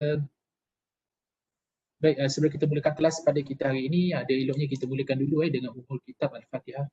Baik, sebelum kita mulakan kelas pada kita hari ini, ada eloknya kita mulakan dulu dengan umul kitab Al-Fatihah.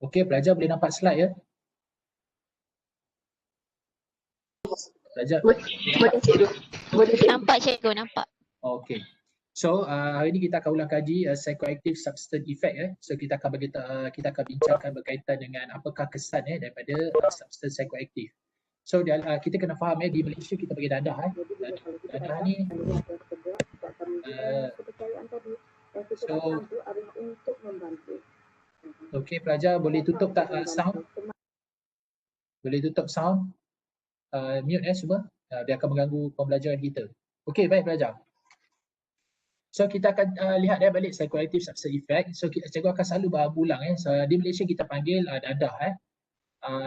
Okey, pelajar boleh nampak slide ya? Pelajar boleh nampak cikgu, nampak. okey. So, hari ini kita akan ulang kaji psychoactive substance effect So, kita akan bincangkan berkaitan dengan apakah kesan daripada substance psychoactive. So, kita kena faham di Malaysia kita bagi dadah dadah ni so okey, pelajar boleh tutup tak sound? Boleh tutup sound? Mute semua. Dia akan mengganggu pembelajaran kita. Okey, baik pelajar. So kita akan lihat balik psychoactive substance effect. So cikgu akan selalu berulang So, di Malaysia kita panggil dadah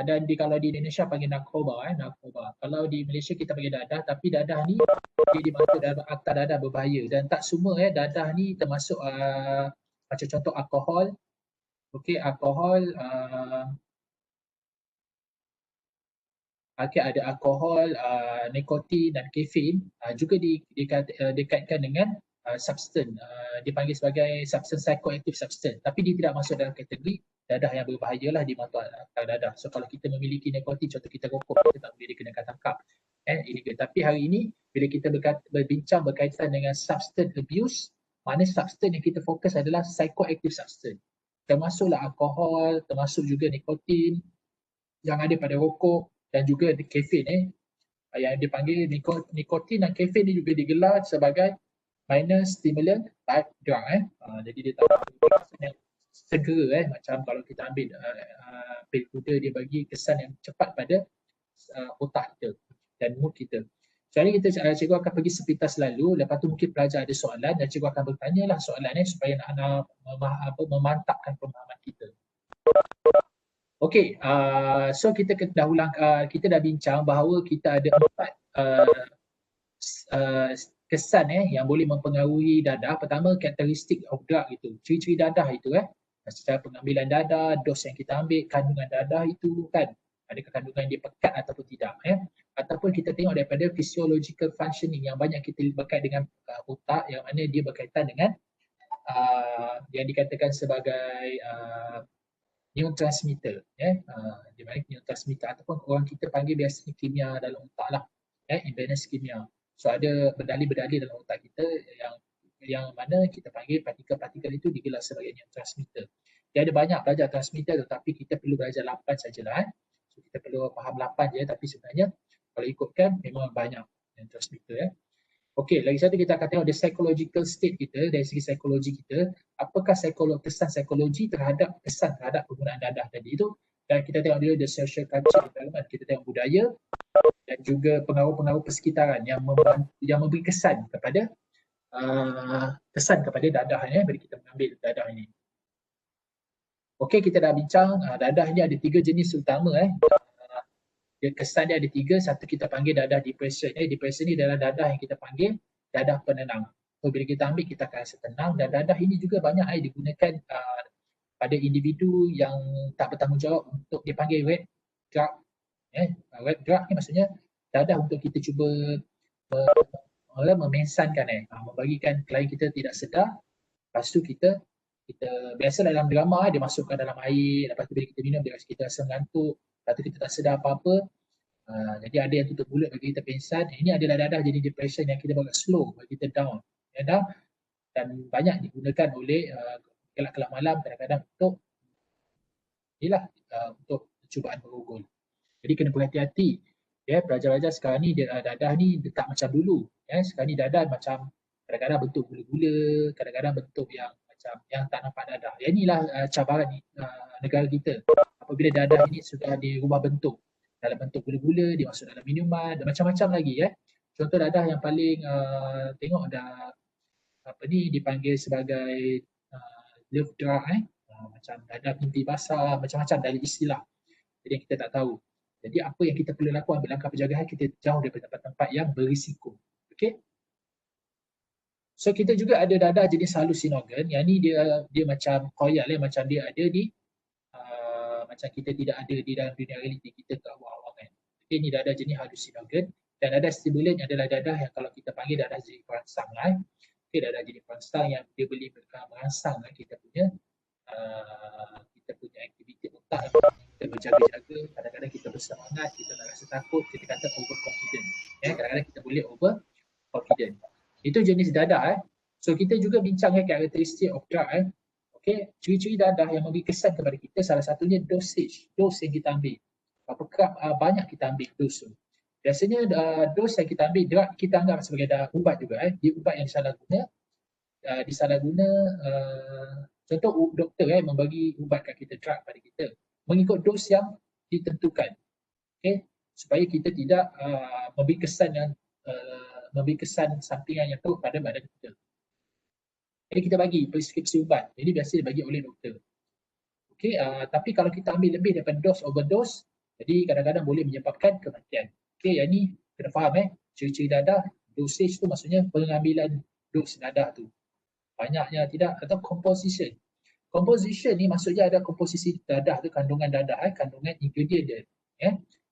dan kalau di Indonesia panggil narkoba narkoba. Kalau di Malaysia kita panggil dadah, tapi dadah ni dia dimasuk dalam akta dadah berbahaya dan tak semua dadah ni termasuk macam contoh alkohol. Okey, alkohol ada alkohol, nikotin dan kafein juga dikaitkan dengan substance, dipanggil sebagai substance psychoactive substance, tapi dia tidak masuk dalam kategori dadah yang berbahayalah di mata dadah. So kalau kita memiliki nikotin, contoh kita rokok, kita tak boleh dikenakan tangkap. Tapi hari ini bila kita berbincang berkaitan dengan substance abuse, mana substance yang kita fokus adalah psychoactive substance. Termasuklah alkohol, termasuk juga nikotin yang ada pada rokok dan juga kafein yang dipanggil nikotin dan kafein ni juga digelar sebagai minor stimulant type drug jadi dia tak yang segera macam kalau kita ambil pil kuda, dia bagi kesan yang cepat pada otak kita dan mood kita. So hari kita cikgu akan pergi sepintas lalu, lepas tu mungkin pelajar ada soalan dan cikgu akan bertanyalah soalan supaya nak memantapkan pemahaman kita. Okey, so kita kita dah bincang bahawa kita ada 4 kesan yang boleh mempengaruhi dadah. Pertama, karakteristik of drug itu, ciri-ciri dadah itu secara pengambilan dadah, dos yang kita ambil, kandungan dadah itu kan, adakah kandungan dia pekat ataupun tidak ataupun kita tengok daripada physiological functioning yang banyak kita berkait dengan otak, yang mana dia berkaitan dengan yang dikatakan sebagai neurotransmitter dia panggil neurotransmitter ataupun orang kita panggil biasanya kimia dalam otak lah imbalance kimia. So ada berdalih-berdalih dalam otak kita yang mana kita panggil partikel-partikel itu digelar sebagai neurotransmitter. Dia ada banyak belajar transmitter tetapi kita perlu belajar 8 sajalah So kita perlu faham 8 je, tapi sebenarnya kalau ikutkan memang banyak neurotransmitter Okey, lagi satu kita akan tengok the psychological state kita, dari segi psikologi kita, apakah kesan psikologi kesan terhadap penggunaan dadah tadi itu, dan kita tengok dulu the social culture development, kita tengok budaya dan juga pengaruh-pengaruh persekitaran yang memberi kesan kepada dadah bila kita mengambil dadah ini. Okey, kita dah bincang dadah ini ada 3 jenis utama kesan dia ada 3. Satu kita panggil dadah depression. Depression ni adalah dadah yang kita panggil dadah penenang. So bila kita ambil kita akan rasa tenang, dan dadah ini juga banyak digunakan pada individu yang tak bertanggungjawab untuk dipanggil rape drug. Rape drug ni maksudnya dadah untuk kita cuba memensankan membagikan klien kita tidak sedar. Lepas tu kita biasa dalam drama dia masukkan dalam air, lepas tu bila kita minum dia kita rasa mengantuk, lepas tu kita tak sedar apa-apa. Jadi ada yang tutup mulut bagi kita pingsan. Ini adalah dadah jadi depression yang kita agak slow, bagi kita down. Dan banyak digunakan oleh kelab-kelab malam kadang-kadang untuk untuk cubaan berogol. Jadi kena berhati-hati. Pelajar-pelajar sekarang ni dadah ni tak macam dulu. Sekarang ni dadah macam kadang-kadang bentuk gula-gula, kadang-kadang bentuk yang macam yang tak nampak dadah. Yang inilah cabaran negara kita. Apabila dadah ini sudah dirubah bentuk dalam bentuk gula-gula, dimasuk dalam minuman dan macam-macam lagi. Contoh dadah yang paling tengok dah dipanggil sebagai love drug, macam dadah mimpi basah, macam-macam dari istilah. Jadi kita tak tahu. Jadi apa yang kita perlu lakukan, ambil langkah penjagaan, kita jauh daripada tempat-tempat yang berisiko. Okey. So kita juga ada dadah jenis halusinogen. Yang ni dia macam koyal, macam dia ada di macam kita tidak ada di dalam dunia realiti kita ke awal-awal kan. Okay, ni dadah jenis halusinogen. Dan dadah stimulan adalah dadah yang kalau kita panggil dadah jenis perangsang lah. Okay, dadah jenis perangsang yang dia boleh merangsang kita punya aktiviti otak. Kita berjaga-jaga, kadang-kadang kita bersemangat, kita tak rasa takut, kita kata overconfident. Kadang-kadang kita boleh overconfident. Itu jenis dadah. So kita juga bincangkan karakteristik of drug. Okay, ciri-ciri dadah yang memberi kesan kepada kita, salah satunya dosage, dos yang kita ambil. Berapa banyak kita ambil dos tu. Biasanya dos yang kita ambil, drug kita anggap sebagai ubat juga. Dia ubat yang disalahguna, contoh doktor membagi ubat kat kita, drug pada kita mengikut dos yang ditentukan, supaya kita tidak memberi kesan sampingan yang teruk pada badan kita. Jadi kita bagi preskripsi ubat, jadi biasa dibagi oleh doktor. Tapi kalau kita ambil lebih daripada dos, overdose, jadi kadang-kadang boleh menyebabkan kematian. Yang ni kena faham ciri-ciri dadah, dosage tu maksudnya pengambilan dos dadah tu. Banyaknya tidak, atau composition. Composition ni maksudnya ada komposisi dadah tu, kandungan dadah, kandungan ingredient dia.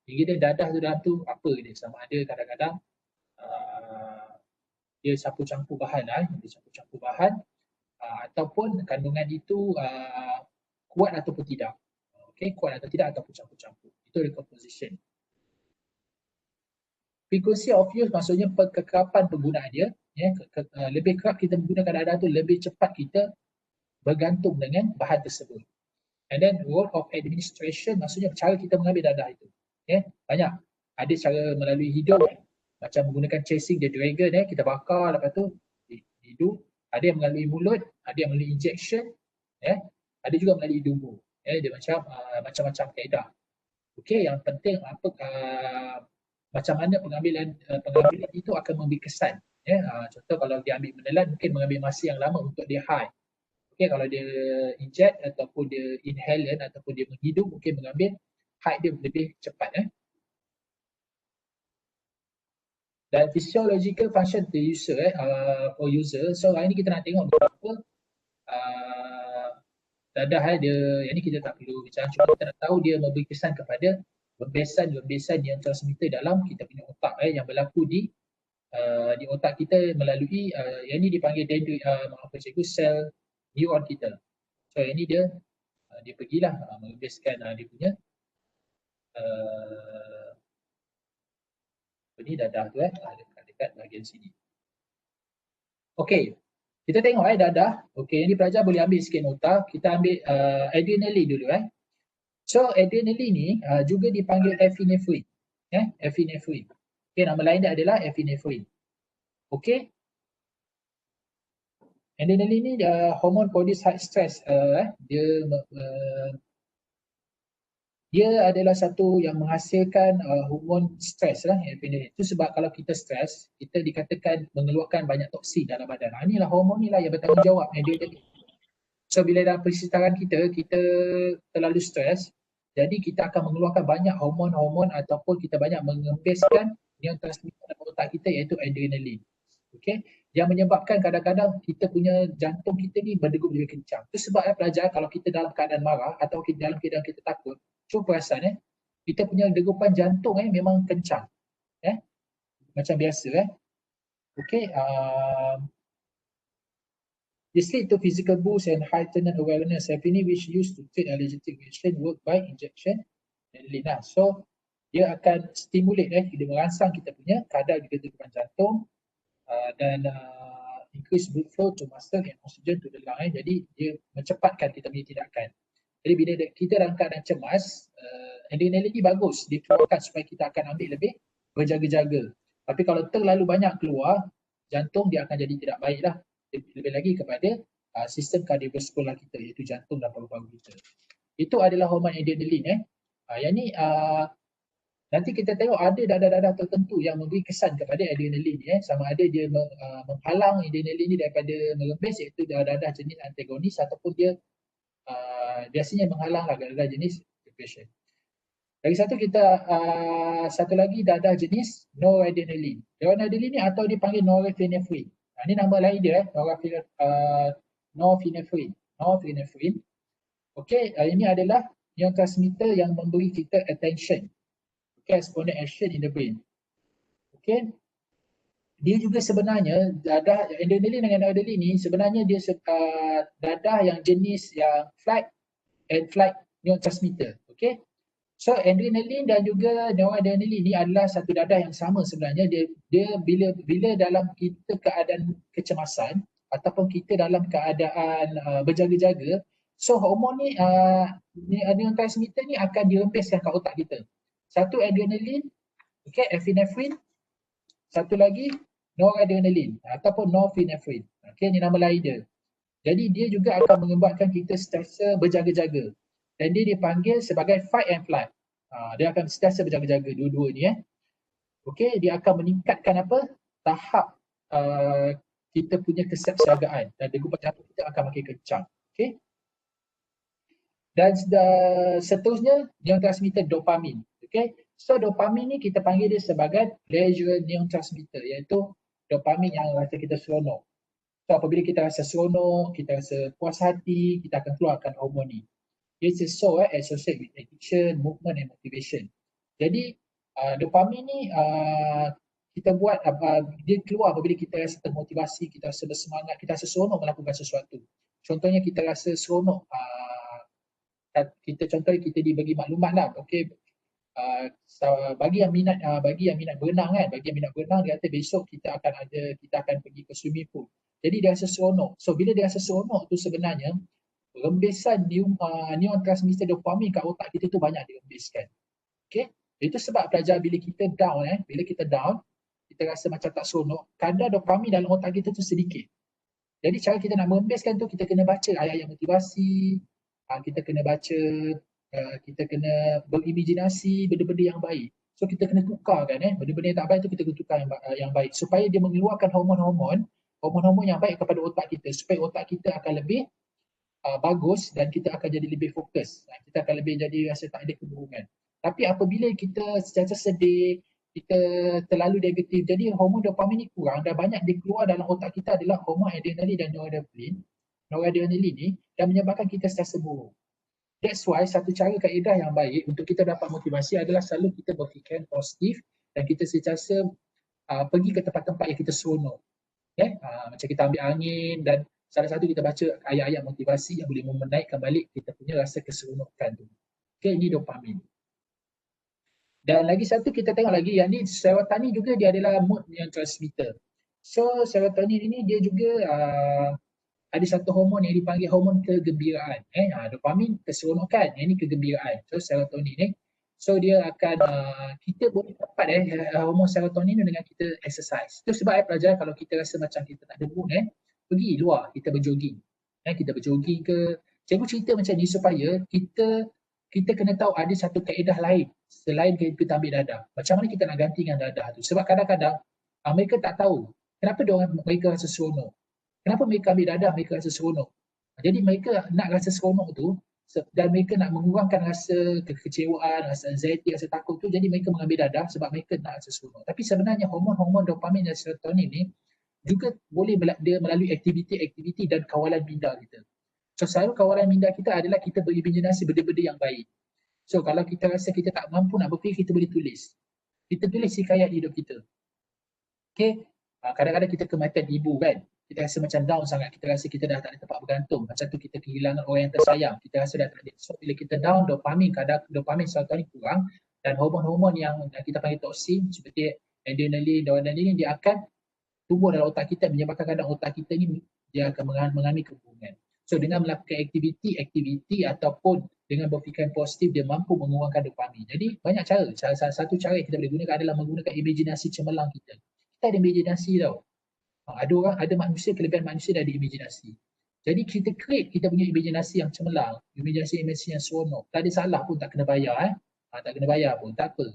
Ingredient dadah tu dalam tu apa dia? Sama ada kadang-kadang dia campur-campur bahan, ataupun kandungan itu kuat ataupun tidak. Kuat atau tidak ataupun campur-campur. Itu adalah composition. Frequency of use maksudnya kekerapan penggunaan dia. Lebih kerap kita menggunakan dadah tu, lebih cepat kita bergantung dengan bahan tersebut. And then route of administration maksudnya cara kita mengambil dadah itu. Banyak. Ada cara melalui hidung, macam menggunakan chasing the dragon, kita bakar lepas tu hidung. Ada yang melalui mulut, ada yang melalui injection, ada juga melalui hidung. Dia macam-macam kaedah. Yang penting macam mana pengambilan itu akan memberi kesan. Contoh kalau dia ambil menelan, mungkin mengambil masa yang lama untuk dia high. Kalau dia inject ataupun dia inhale ataupun dia menghidup, mungkin mengambil high dia lebih cepat. Dan physiological function to user, for user. So hari ni kita nak tengok berapa dadah dia, yang ni kita tak perlu bincang, cuma kita nak tahu dia memberi kesan kepada bebesan yang transmitter dalam kita punya otak, yang berlaku di otak kita melalui yang ni dipanggil sel neuron kita. So yang ni dia pergilah membebaskan dia punya ini dadah tu dekat bahagian sini. Okey, kita tengok dadah. Okey, ini pelajar boleh ambil sikit nota. Kita ambil adrenaline dulu. So adrenaline ni juga dipanggil epinephrine. Epinephrine. Okey, nama lain dia adalah epinephrine. Okey. Adrenaline ni hormon produce high stress. Dia adalah satu yang menghasilkan hormon stres adrenaline. Itu sebab kalau kita stres, kita dikatakan mengeluarkan banyak toksin dalam badan. Inilah hormon ni lah yang bertanggungjawab adrenaline. So bila dalam persekitaran kita terlalu stres, jadi kita akan mengeluarkan banyak hormon-hormon ataupun kita banyak mengembeskan neurotransmitter dalam otak kita, iaitu adrenaline. Yang menyebabkan kadang-kadang kita punya jantung kita ni berdegup lebih kencang. Itu sebab pelajar kalau kita dalam keadaan marah atau dalam keadaan kita takut, cuba perasan kita punya degupan jantung memang kencang. Macam biasa. This lead to physical boost and heightened awareness. Epinephrine which used to treat allergic reaction work by injection and lead. So dia akan stimulate dia merangsang kita punya kadar degup jantung dan increase blood flow to muscle and oxygen to the lung. Jadi dia mencepatkan kita punya tindakan. Jadi bila kita dalam keadaan cemas, adrenalin ni bagus dikeluarkan supaya kita akan ambil lebih berjaga-jaga. Tapi kalau terlalu banyak keluar, jantung dia akan jadi tidak baik lah. Lebih lagi kepada sistem kardiovaskular kita, iaitu jantung dan paru-paru kita. Itu adalah hormon adrenalin. Yang ni nanti kita tengok ada dadah-dadah tertentu yang memberi kesan kepada adrenalin ni. Sama ada dia menghalang adrenalin ni daripada merembes, iaitu dadah jenis antagonis, ataupun dia biasanya menghalang dadah jenis depression. Lagi satu lagi dadah jenis noradrenaline. Noradrenaline ni atau dipanggil norepinephrine. Ini nama lain dia, norepinephrine. Okey, ini adalah neurotransmitter yang memberi kita attention. Corresponding action in the brain. Okey. Dia juga sebenarnya dadah adrenaline dengan noradrenaline ni sebenarnya dia dadah yang jenis yang flight neurotransmitter. Okey. So adrenaline dan juga noradrenaline ni adalah satu dadah yang sama sebenarnya. Dia bila dalam kita keadaan kecemasan ataupun kita dalam keadaan berjaga-jaga, so hormon ni neurotransmitter ni akan dirempeskan ke otak kita. Satu adrenaline, okey, epinephrine. Satu lagi noradrenaline ataupun norepinephrine. Okey, ni nama lain dia. Jadi dia juga akan menyebabkan kita sentiasa berjaga-jaga. Dan dia dipanggil sebagai fight and flight. Dia akan sentiasa berjaga-jaga dua-dua ni. Okey, dia akan meningkatkan tahap kita punya kesiapsiagaan dan degupan jantung kita akan makin kencang. Okey. Dan seterusnya neurotransmitter dopamin. Okey. So dopamin ni kita panggil dia sebagai pleasure neurotransmitter, iaitu dopamin yang rasa kita seronok. So apabila kita rasa seronok, kita rasa puas hati, kita akan keluarkan hormon ni. It's so associated with addiction, movement and motivation. Jadi dopamin ni kita buat dia keluar apabila kita rasa termotivasi, kita rasa bersemangat, kita rasa seronok melakukan sesuatu. Contohnya kita rasa seronok, contohnya kita dibagi maklumat lah, okey, bagi yang minat berenang kan, bagi yang minat berenang dia kata besok kita akan pergi ke swimming pool. Jadi dia rasa seronok. So bila dia rasa seronok tu sebenarnya rembesan neurotransmitter dopamin kat otak kita tu banyak dirembeskan. Okey, itu sebab pelajar bila kita down kita rasa macam tak seronok, kadar dopamin dalam otak kita tu sedikit. Jadi cara kita nak merembeskan tu, kita kena baca ayat-ayat motivasi, kita kena baca, kita kena berimajinasi benda-benda yang baik. So kita kena tukarkan benda-benda yang tak baik tu kita kena tukar yang baik supaya dia mengeluarkan hormon-hormon yang baik kepada otak kita supaya otak kita akan lebih bagus dan kita akan jadi lebih fokus. Kita akan lebih jadi rasa tak ada kebohongan. Tapi apabila kita sentiasa sedih, kita terlalu negatif, jadi hormon dopamin ni kurang dan banyak dia keluar dalam otak kita adalah hormon adrenaline dan noradrenaline ni dan menyebabkan kita sentiasa buruk. That's why satu cara kaedah yang baik untuk kita dapat motivasi adalah selalu kita berfikiran positif dan kita sentiasa pergi ke tempat-tempat yang kita seronok. Macam kita ambil angin dan salah satu kita baca ayat-ayat motivasi yang boleh menaikkan balik kita punya rasa keseronokan tu. Okay, ini dopamin. Dan lagi satu kita tengok lagi yang ni serotonin juga dia adalah mood neurotransmitter. So serotonin ini dia juga ada satu hormon yang dipanggil hormon kegembiraan. Dopamin keseronokan, yang ni kegembiraan. So serotonin ni. So dia akan kita boleh dapat hormon serotonin dengan kita exercise. Itu sebab pelajar kalau kita rasa macam kita tak ada mood pergi luar, kita berjogging. Kita berjogging ke, cikgu cerita macam ni supaya kita kena tahu ada satu kaedah lain selain kita ambil dadah. Macam mana kita nak ganti dengan dadah tu. Sebab kadang-kadang mereka tak tahu kenapa mereka rasa seronok. Kenapa mereka ambil dadah mereka rasa seronok. Jadi mereka nak rasa seronok tu dan mereka nak mengurangkan rasa kekecewaan, rasa anxiety, rasa takut tu, jadi mereka mengambil dadah sebab mereka nak rasa seronok. Tapi sebenarnya hormon-hormon dopamin dan serotonin ni juga boleh dia melalui aktiviti dan kawalan minda kita. So selalu kawalan minda kita adalah kita berimajinasi benda-benda yang baik. So kalau kita rasa kita tak mampu nak berfikir, kita boleh tulis. Kita tulis hikayat hidup kita. Okay, kadang-kadang kita kematian ibu kan, kita rasa macam down sangat, kita rasa kita dah tak ada tempat bergantung. Macam tu kita kehilangan orang yang tersayang, kita rasa dah tak ada. So bila kita down, kadar dopamin serotonin kurang dan hormon-hormon yang kita panggil toksin seperti adrenaline, noradrenaline dia akan tumbuh dalam otak kita, menyebabkan kadang otak kita ni dia akan mengalami kebungan. So dengan melakukan aktiviti ataupun dengan berfikiran positif dia mampu mengurangkan dopamin. Jadi banyak cara. Salah satu cara yang kita boleh gunakan adalah menggunakan imajinasi cemerlang kita. Kita ada imajinasi tau. Ada manusia, kelebihan manusia dah ada imajinasi. Jadi kita create kita punya imajinasi yang cemerlang, imajinasi yang seronok. Tak ada salah pun tak kena bayar tak kena bayar pun tak apa.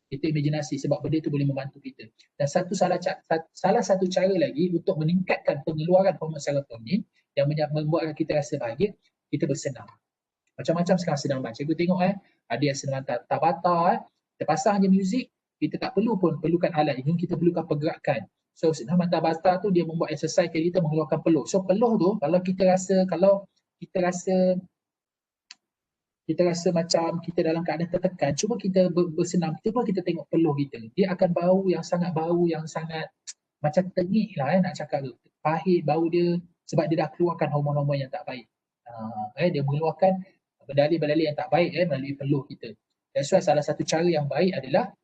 Kita imajinasi sebab benda tu boleh membantu kita. Dan salah satu cara lagi untuk meningkatkan pengeluaran hormon serotonin yang membuatkan kita rasa bahagia, kita bersenam. Macam-macam sekarang senaman. Cikgu tengok ada yang senaman Tabata kita pasang je muzik, kita tak perlu pun perlukan alat ini, kita perlukan pergerakan. So senaman Tabata tu dia membuat exercise kita mengeluarkan peluh. So peluh tu kalau kita rasa macam kita dalam keadaan tertekan, cuba kita bersenam, cuba kita tengok peluh kita. Dia akan bau yang sangat macam tengik lah nak cakap tu. Pahit bau dia sebab dia dah keluarkan hormon-hormon yang tak baik. Dia mengeluarkan berdalih-berdalih yang tak baik melalui peluh kita. That's why salah satu cara yang baik adalah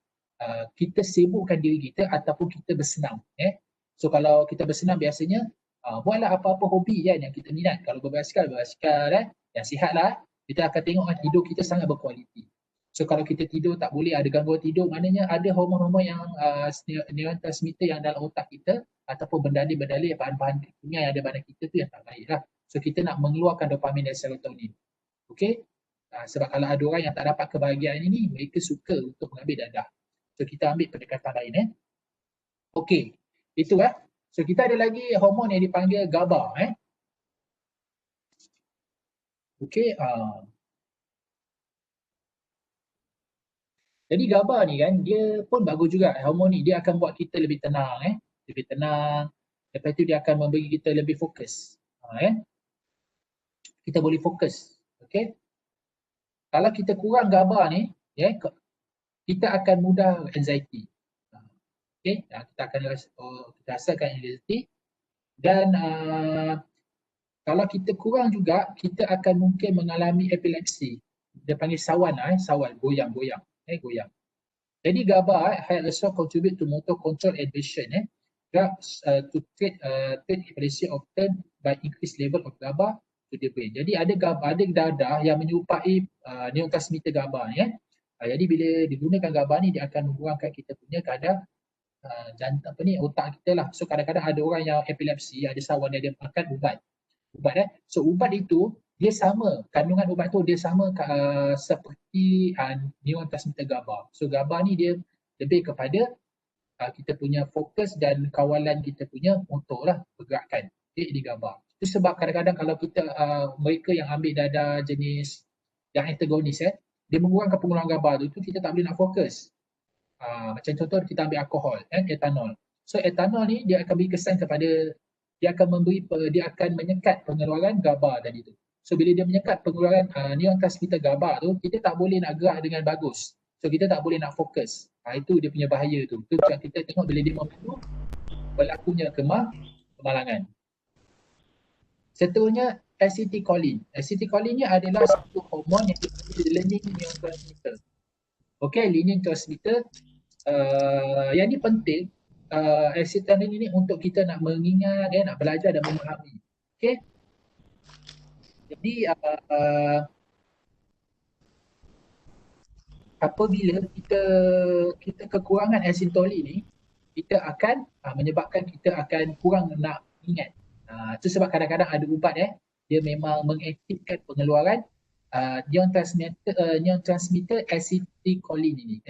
kita sibukkan diri kita ataupun kita bersenam. So kalau kita bersenam biasanya buatlah apa-apa hobi yang kita minat. Kalau berbasikal yang sihat lah. Kita akan tengok tidur kita sangat berkualiti. So kalau kita tidur tak boleh, ada gangguan tidur, maknanya ada hormon-hormon yang neurotransmitter yang dalam otak kita ataupun berdalih-berdalih bahan-bahan kimia yang ada pada kita tu yang tak baik lah. So kita nak mengeluarkan dopamin dan serotonin. Okay? Sebab kalau ada orang yang tak dapat kebahagiaan ini, mereka suka untuk mengambil dadah. So kita ambil pendekatan lain. Okay. Itu So kita ada lagi hormon yang dipanggil GABA. Okay. Jadi GABA ni kan, dia pun bagus juga hormon ni. Dia akan buat kita lebih tenang. Lebih tenang. Lepas tu dia akan memberi kita lebih fokus. Kita boleh fokus. Okay. Kalau kita kurang GABA ni, kita akan mudah anxiety. Okay. Kita akan rasakan anxiety. Dan kalau kita kurang juga, kita akan mungkin mengalami epilepsi. Dia panggil sawan, sawan, goyang-goyang. Goyang. Jadi GABA also contribute to motor control and vision. Drugs to treat epilepsy often by increased level of GABA to the brain. Jadi ada dadah yang menyerupai neurotransmitter GABA ni. Jadi bila digunakan GABA ni, dia akan mengurangkan kita punya kadar jantung otak kita lah. So kadang-kadang ada orang yang epilepsi, ada sawan yang dia makan ubat. So ubat itu dia sama, kandungan ubat tu dia sama seperti neurotransmitter GABA. So GABA ni dia lebih kepada kita punya fokus dan kawalan kita punya motor lah, pergerakan di GABA. Itu sebab kadang-kadang kalau kita mereka yang ambil dadah jenis yang antagonis dia mengurangkan penggunaan GABA tu kita tak boleh nak fokus. Macam contoh kita ambil alkohol, etanol. So etanol ni dia akan beri kesan kepada dia akan menyekat pengeluaran GABA tadi tu. So bila dia menyekat pengeluaran neurotransmitter GABA tu, kita tak boleh nak gerak dengan bagus. So kita tak boleh nak fokus. Itu dia punya bahaya tu. Itu yang kita tengok bila dia membunuh, berlakunya kemalangan. Seterusnya acetylcholine. Acetylcholine ni adalah satu hormon yang dipanggil learning neurotransmitter. Okay, learning transmitter. Yang ni penting. Acetylcholine ini untuk kita nak mengingat, nak belajar dan memahami. Okay. Jadi apabila kita kekurangan acetylcholine ni, kita akan menyebabkan kita akan kurang nak ingat. Itu sebab kadang-kadang ada ubat dia memang mengaktifkan pengeluaran neurotransmitter acetylcholine ni.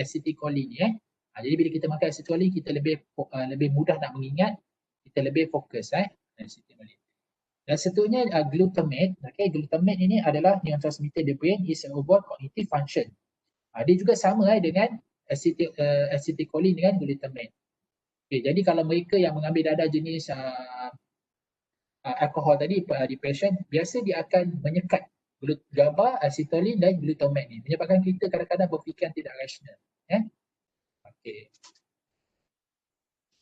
Jadi bila kita makan acetylcholine, kita lebih mudah nak mengingat, kita lebih fokus. Dan seterusnya glutamate. Okay, glutamate ini adalah neurotransmitter the brain is about cognitive function. Dia juga sama dengan acetylcholine dengan glutamate. Okay, jadi kalau mereka yang mengambil dadah jenis alkohol tadi, depression, biasa dia akan menyekat GABA, acetylcholine dan glutamate ni, menyebabkan kita kadang-kadang berfikiran tidak rasional. Okay.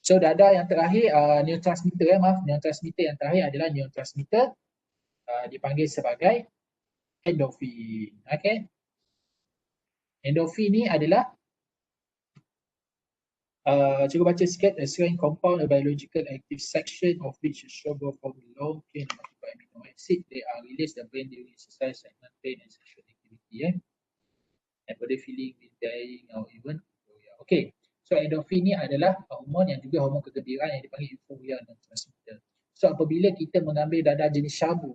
So dadah yang terakhir, neurotransmitter neurotransmitter yang terakhir adalah neurotransmitter dipanggil sebagai endorfin. Okay. Endorfin ni adalah Cikgu baca sikit. A certain compound, a biological active section of which is sugar from a long chain of multiple amino acid, they are released the brain during exercise, segment pain and sexual activity. And body feeling, dying or even okay. So endorfin ni adalah hormon yang juga hormon kegembiraan yang dipanggil euphoria neurotransmitter. So apabila kita mengambil dadah jenis syabu,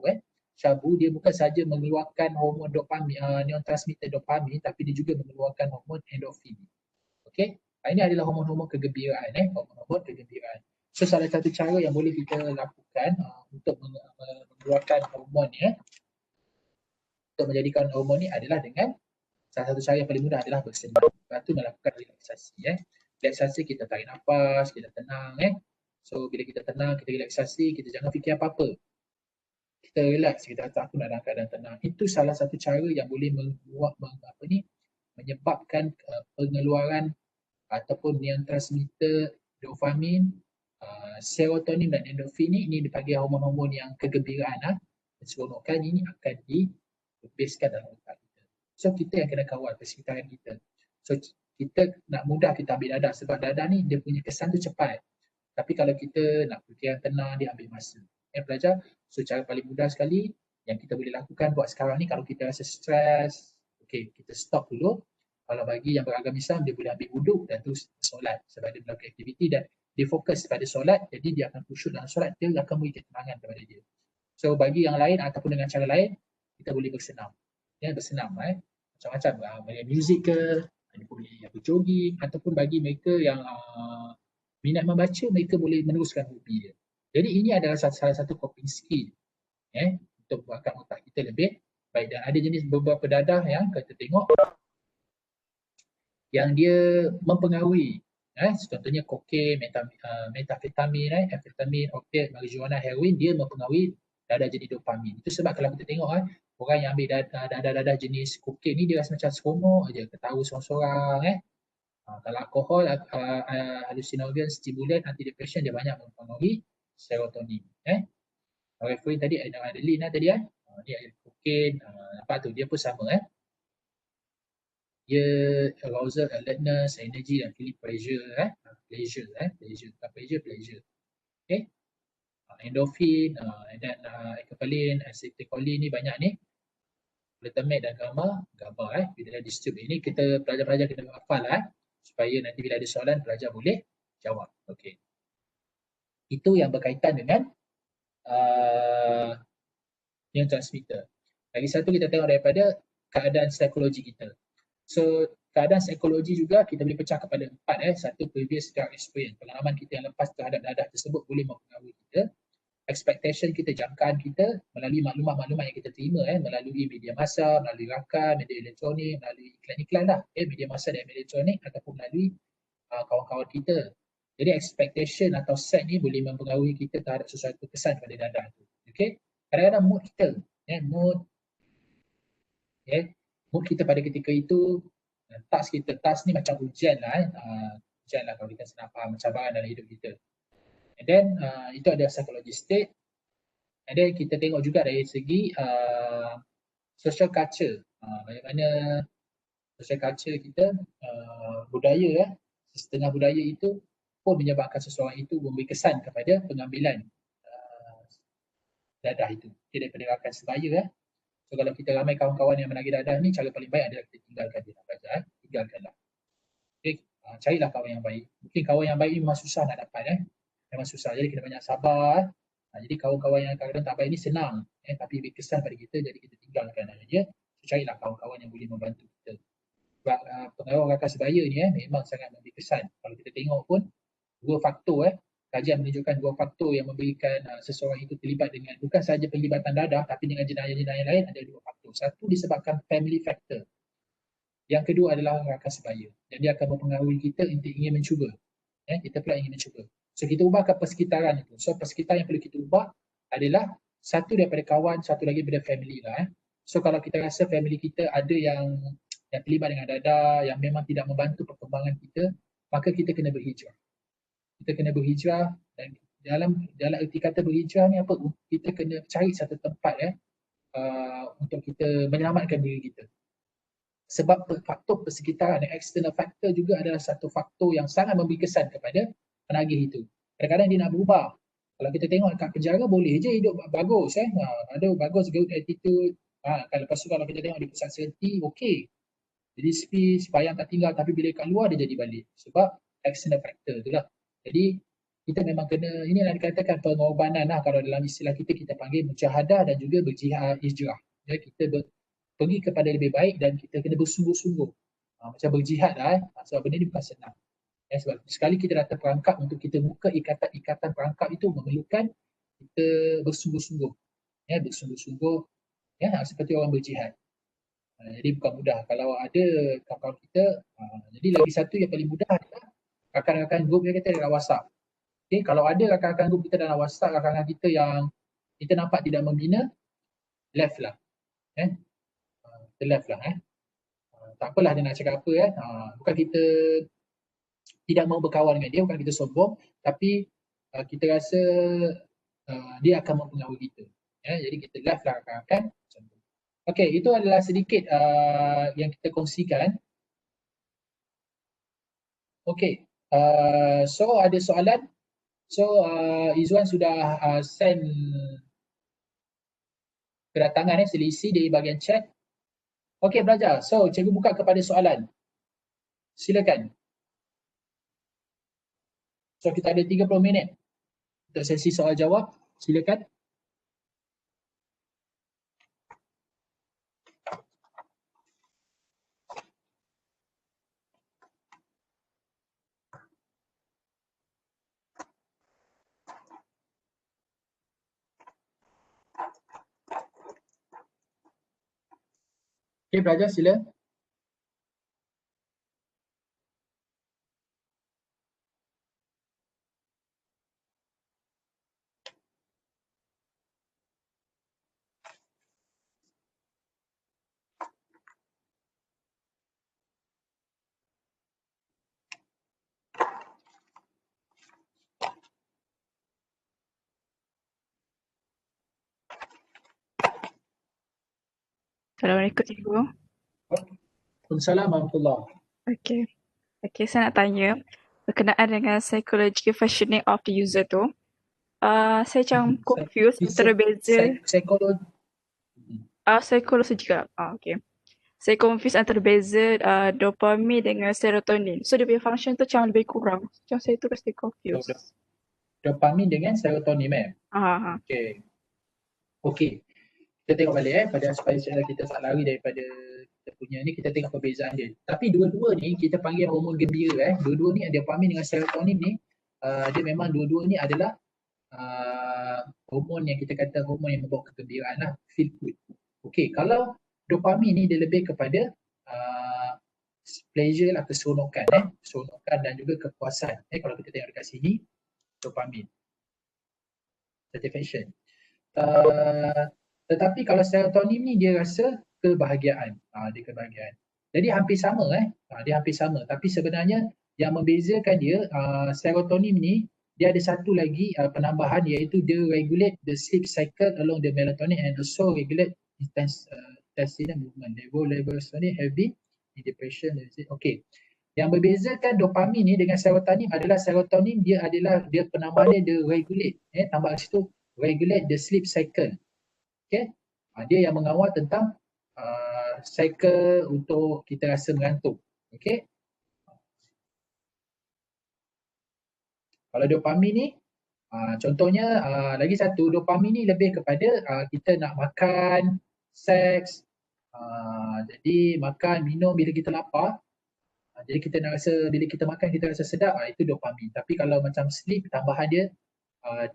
syabu dia bukan saja mengeluarkan hormon dopamin, neurotransmitter dopamin, tapi dia juga mengeluarkan hormon endorfin. Okay, ini adalah hormon-hormon kegembiraan, hormon-hormon kegembiraan. So salah satu cara yang boleh kita lakukan untuk mengeluarkan hormon ni, untuk menjadikan hormon ni adalah dengan salah satu cara yang paling mudah adalah bersenyum. Lepas tu melakukan relaksasi. Relaksasi kita tarik nafas, kita tenang. So bila kita tenang, kita relaksasi, kita jangan fikir apa-apa. Kita relax, kita kata aku nak dalam keadaan tenang. Itu salah satu cara yang boleh menyebabkan pengeluaran ataupun neurotransmitter dopamin, serotonin dan endorfin ini dipanggil hormon-hormon yang kegembiraan. Seronokkan ini akan dibebaskan dalam otak kita. So kita yang kena kawal persekitaran kita. So kita nak mudah kita ambil dadah sebab dadah ni dia punya kesan tu cepat. Tapi kalau kita nak fikiran tenang, dia ambil masa. Pelajar, so cara paling mudah sekali yang kita boleh lakukan buat sekarang ni kalau kita rasa stres, okay, kita stop dulu. Kalau bagi yang beragam Islam, dia boleh ambil wuduk dan terus solat sebab dia melakukan aktiviti dan dia fokus pada solat, jadi dia akan khusyuk dalam solat, dia akan beri ketenangan kepada dia. So bagi yang lain ataupun dengan cara lain, kita boleh bersenam. Bersenam macam-macam, main muzik ke, boleh jogging, ataupun bagi mereka yang minat membaca, mereka boleh meneruskan hobi dia. Jadi ini adalah salah satu coping skill untuk buatkan otak kita lebih baik. Dan ada jenis beberapa dadah yang kita tengok yang dia mempengaruhi, contohnya kokain, metafetamin, amfetamin, opiat, marijuana, heroin, dia mempengaruhi dadah jenis dopamin. Itu sebab kalau kita tengok orang yang ambil dadah jenis kokain ni dia rasa macam seronok aja, ketawa sorang-sorang. Kalau alkohol, hallucinogen, stimulant, antidepressant, dia banyak mempengaruhi serotonin. Heroin tadi adrenaline tadi dia kokain, apa tu, dia pun sama. Dia arousal, alertness, energy dan feeling pleasure, pleasure. Okay. Endorphin dan acetylcholine, acetylcholine ni banyak ni. Glutamate dan GABA. Bila disturb ini kita pelajar-pelajar kena hafal supaya nanti bila ada soalan pelajar boleh jawab. Okey. Itu yang berkaitan dengan neurotransmitter. Lagi satu kita tengok daripada keadaan psikologi kita. So keadaan psikologi juga kita boleh pecah kepada 4. Satu, previous drug experience. Pengalaman kita yang lepas terhadap dadah tersebut boleh mempengaruhi kita. Expectation kita, jangkaan kita melalui maklumat-maklumat yang kita terima melalui media massa, melalui rakan, media elektronik, melalui iklan-iklan media massa dan media elektronik ataupun melalui kawan-kawan kita. Jadi expectation atau set ni boleh mempengaruhi kita terhadap sesuatu kesan pada dadah tu. Okey. Kadang-kadang mood kita, mood kita pada ketika itu, task ni macam ujian lah kalau kita senang faham cabaran dalam hidup kita. And then itu ada psychology state. And then kita tengok juga dari segi social culture. Bagaimana social culture kita, budaya setengah budaya itu pun menyebabkan seseorang itu memberi kesan kepada pengambilan dadah itu. Daripada rakan sebaya. So kalau kita ramai kawan-kawan yang menagih dadah ni, cara paling baik adalah kita tinggalkan dia, belajar. Tinggalkanlah. Okay. Carilah kawan yang baik. Mungkin kawan yang baik ni memang susah nak dapat. Memang susah, jadi kita banyak sabar. Jadi kawan-kawan yang kadang-kadang tak baik ni senang, tapi berkesan pada kita, jadi kita tinggalkan dia. Carilah kawan-kawan yang boleh membantu kita. Sebab pengaruh rakan sebaya ni memang sangat memberi kesan. Kalau kita tengok pun, 2 faktor kajian menunjukkan 2 faktor yang memberikan seseorang itu terlibat dengan bukan sahaja penglibatan dadah, tapi dengan jenayah-jenayah lain ada 2 faktor. Satu disebabkan family factor. Yang kedua adalah rakan sebaya. Dan dia akan mempengaruhi kita untuk ingin mencuba. Kita pula ingin mencuba. So kita ubahkan persekitaran itu. So persekitaran yang perlu kita ubah adalah satu daripada kawan, satu lagi daripada family lah. So kalau kita rasa family kita ada yang terlibat dengan dadah, yang memang tidak membantu perkembangan kita, maka kita kena berhijrah. Kita kena berhijrah, dan dalam erti kata berhijrah ni apa? Kita kena cari satu tempat untuk kita menyelamatkan diri kita. sebab faktor persekitaran dan external factor juga adalah satu faktor yang sangat memberi kesan kepada penagih itu. Kadang-kadang dia nak berubah. Kalau kita tengok kat penjara boleh je hidup bagus ada bagus good attitude. Kalau lepas tu kalau kita tengok di pusat serti okey. Jadi sembahyang tak tinggal, tapi bila kat luar dia jadi balik. Sebab external factor itulah. Jadi kita memang kena, ini yang dikatakan pengorbanan lah, kalau dalam istilah kita panggil mujahadah dan juga berjihad hijrah. Ya, kita pergi kepada lebih baik dan kita kena bersungguh-sungguh. Macam berjihad lah sebab benda ni bukan senang. Ya, sebab sekali kita dah terperangkap, untuk kita buka ikatan perangkap itu memerlukan kita bersungguh-sungguh. Ya, bersungguh-sungguh ya, seperti orang berjihad. Jadi bukan mudah. Kalau ada kawan kita, jadi lagi satu yang paling mudah adalah rakan-rakan grup yang kita dalam WhatsApp. Okay, kalau ada rakan-rakan grup kita dalam WhatsApp, rakan-rakan kita yang kita nampak tidak membina, left lah. Kita left lah. Tak apalah dia nak cakap apa bukan kita tidak mahu berkawan dengan dia, bukan kita sombong, tapi kita rasa dia akan mempengaruhi kita. Jadi kita left lah rakan-rakan. Okey, itu adalah sedikit yang kita kongsikan. Okey, so ada soalan? So Izwan sudah send kedatangan sila isi di bahagian chat. Okey pelajar, so cikgu buka kepada soalan. Silakan. So kita ada 30 minit untuk sesi soal jawab. Silakan. Okey pelajar, sila. Assalamualaikum cikgu. Waalaikumsalam warahmatullahi. Okey, saya nak tanya berkenaan dengan psychological functioning of the user tu. Saya macam confused antara beza psikologi. psikologi juga. Okey. Saya confused antara beza dopamin dengan serotonin. So dia punya function tu macam lebih kurang. Macam saya tu rasa confused. Dopamin dengan serotonin Okey. Okey. Kita tengok balik pada supaya kita tak lari daripada kita punya ni, kita tengok perbezaan dia. Tapi dua-dua ni kita panggil hormon gembira Dua-dua ni, dopamin dengan serotonin ni dia memang dua-dua ni adalah hormon yang kita kata hormon yang membawa kegembiraan lah, feel good. Okey, kalau dopamin ni dia lebih kepada pleasure lah, keseronokan keseronokan dan juga kepuasan. Kalau kita tengok dekat sini, dopamin, satisfaction. Tetapi kalau serotonin ni dia rasa kebahagiaan. Dia kebahagiaan. Jadi hampir sama dia hampir sama, tapi sebenarnya yang membezakan dia serotonin ni dia ada satu lagi penambahan, iaitu dia regulate the sleep cycle along the melatonin and also regulate intestinal movement. Level serotonin heavy in depression. Okey. Yang membezakan dopamin ni dengan serotonin adalah serotonin dia penambahan dia regulate tambah situ regulate the sleep cycle. Okay. Dia yang mengawal tentang cycle untuk kita rasa mengantuk. Okay. Kalau dopamin ni, contohnya lagi satu, dopamin ni lebih kepada kita nak makan, seks, jadi makan, minum bila kita lapar. Jadi kita nak rasa, bila kita makan kita rasa sedap, itu dopamin. Tapi kalau macam sleep, tambahan dia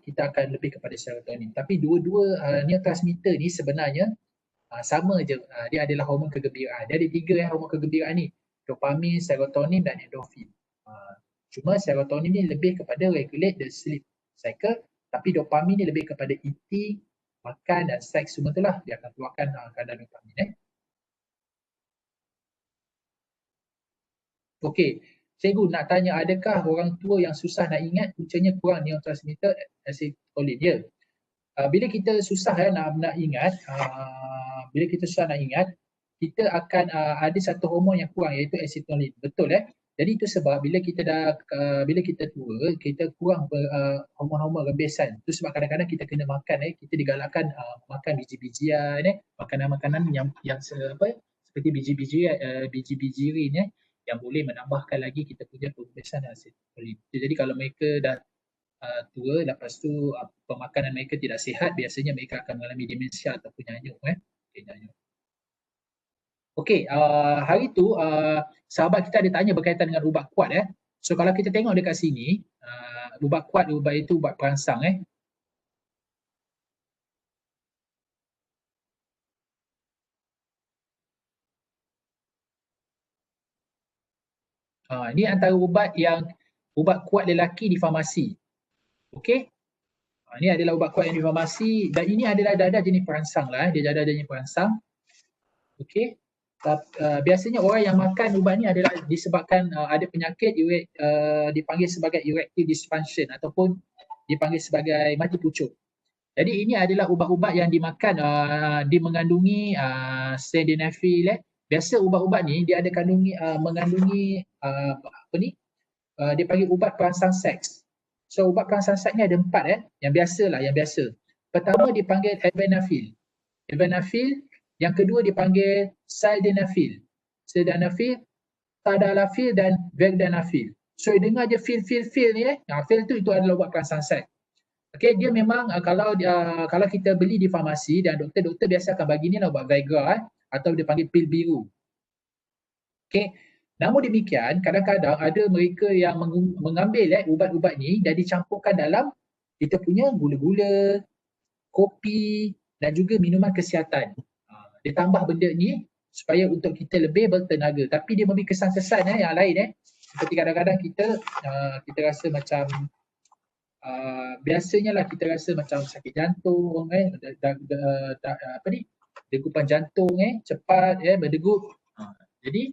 kita akan lebih kepada serotonin. Tapi dua-dua neurotransmitter ni sebenarnya sama je. Dia adalah hormon kegembiraan. Dia ada tiga hormon kegembiraan ni. Dopamin, serotonin dan endorfin. Cuma serotonin ni lebih kepada regulate the sleep cycle. Tapi dopamin ni lebih kepada eating, makan dan seks semua tu lah. Dia akan keluarkan kadar dopamin. Okey. Cikgu nak tanya, adakah orang tua yang susah nak ingat puncanya kurang neurotransmitter acetylcholine? Ya. Bila kita susah nak ingat, bila kita susah nak ingat, kita akan ada satu hormon yang kurang iaitu acetylcholine. Betul Jadi itu sebab bila kita tua, kita kurang hormon-hormon rembesan. Itu sebab kadang-kadang kita kena makan kita digalakkan makan biji-bijian makanan-makanan yang seperti biji-bijian yang boleh menambahkan lagi kita punya rembesan acetylcholine. Jadi kalau mereka dah tua, lepas tu pemakanan mereka tidak sihat, biasanya mereka akan mengalami demensia ataupun nyanyuk nyanyuk. Okey, hari tu sahabat kita ada tanya berkaitan dengan ubat kuat So kalau kita tengok dekat sini, ubat kuat, ubat itu ubat perangsang Ini antara ubat kuat lelaki di farmasi. Okey. Ini adalah ubat kuat yang di farmasi dan ini adalah dadah jenis perangsang dia dadah jenis perangsang. Okey. Biasanya orang yang makan ubat ni adalah disebabkan ada penyakit dipanggil sebagai erectile dysfunction ataupun dipanggil sebagai mati pucuk. Jadi ini adalah ubat-ubat yang dimakan, dia mengandungi sildenafil. Biasa ubat-ubat ni dia ada mengandungi dia panggil ubat perangsang seks. So ubat perangsang seks ni ada 4 yang biasa. Pertama dipanggil evenafil. Yang kedua dipanggil sildenafil, tadalafil dan vardenafil. So dengar je fil ni fil tu itu adalah ubat perangsang seks. Okey, dia memang kalau kita beli di farmasi dan doktor biasa akan bagi ni ubat Viagra atau dia panggil pil biru. Okey. Namun demikian, kadang-kadang ada mereka yang mengambil ubat-ubat ni dan dicampurkan dalam kita punya gula-gula, kopi dan juga minuman kesihatan. Dia tambah benda ni supaya untuk kita lebih bertenaga. Tapi dia memberi kesan-kesan yang lain seperti kadang-kadang kita rasa macam biasanya lah kita rasa macam sakit jantung degupan jantung cepat berdegup. Jadi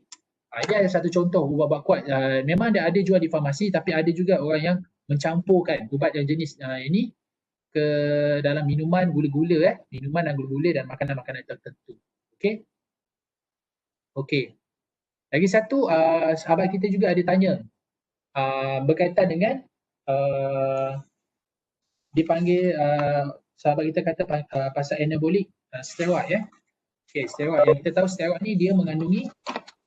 ini ada satu contoh ubat-ubat kuat. Memang ada jual di farmasi tapi ada juga orang yang mencampurkan ubat yang jenis ini ke dalam minuman gula-gula minuman dan gula-gula dan makanan-makanan tertentu. Okey. Lagi satu sahabat kita juga ada tanya berkaitan dengan dipanggil sahabat kita kata pasal anabolic steroid Okey, steroid yang kita tahu steroid ni dia mengandungi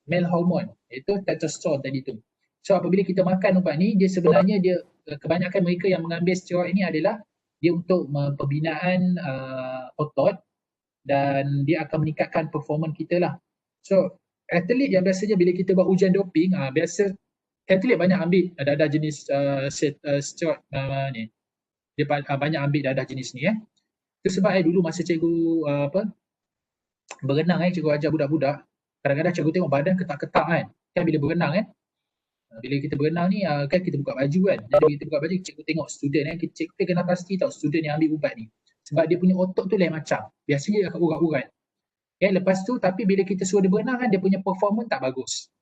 male hormone iaitu testosterone tadi tu. So apabila kita makan ubat ni dia sebenarnya kebanyakan mereka yang mengambil steroid ini adalah dia untuk pembinaan otot dan dia akan meningkatkan performance kita lah. So atlet yang biasanya bila kita buat ujian doping biasa atlet banyak ambil dadah jenis steroid ni. Dia banyak ambil dadah jenis ni Itu sebab dulu masa cikgu berenang cikgu ajar budak-budak, kadang-kadang cikgu tengok badan ketak-ketak kan bila berenang bila kita berenang ni kan kita buka baju jadi bila kita buka baju cikgu tengok student cikgu kena pasti tahu student yang ambil ubat ni sebab dia punya otot tu lain macam, biasanya dia akan urat-urat lepas tu tapi bila kita suruh dia berenang dia punya performance tak bagus.